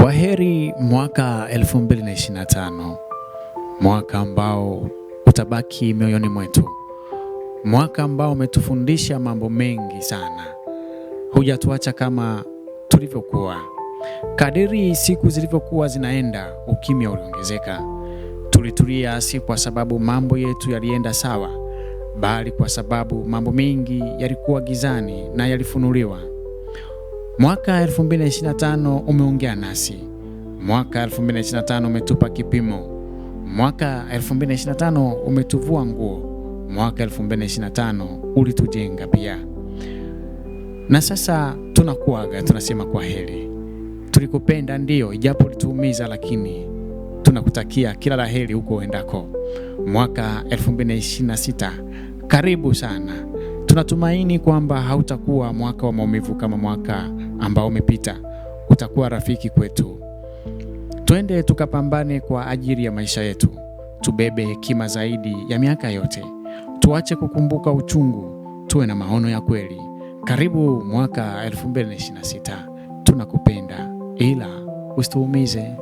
Kwa heri mwaka 2025, mwaka ambao utabaki mioyoni mwetu, mwaka ambao umetufundisha mambo mengi sana. Hujatuacha kama tulivyokuwa. Kadiri siku zilivyokuwa zinaenda, ukimya uliongezeka. Tulitulia si kwa sababu mambo yetu yalienda sawa, bali kwa sababu mambo mengi yalikuwa gizani na yalifunuliwa. Mwaka 2025 umeongea nasi. Mwaka 2025 umetupa kipimo. Mwaka 2025 umetuvua nguo. Mwaka 2025 ulitujenga pia. Na sasa tunakuaga, tunasema kwa heri. Tulikupenda ndio, ijapo ulituumiza, lakini tunakutakia kila la heri huko uendako. Mwaka 2026 karibu sana. Tunatumaini kwamba hautakuwa mwaka wa maumivu kama mwaka ambao umepita. Utakuwa rafiki kwetu. Twende tukapambane kwa ajili ya maisha yetu. Tubebe hekima zaidi ya miaka yote. Tuache kukumbuka uchungu, tuwe na maono ya kweli. Karibu mwaka 2026. Tunakupenda ila usituumize.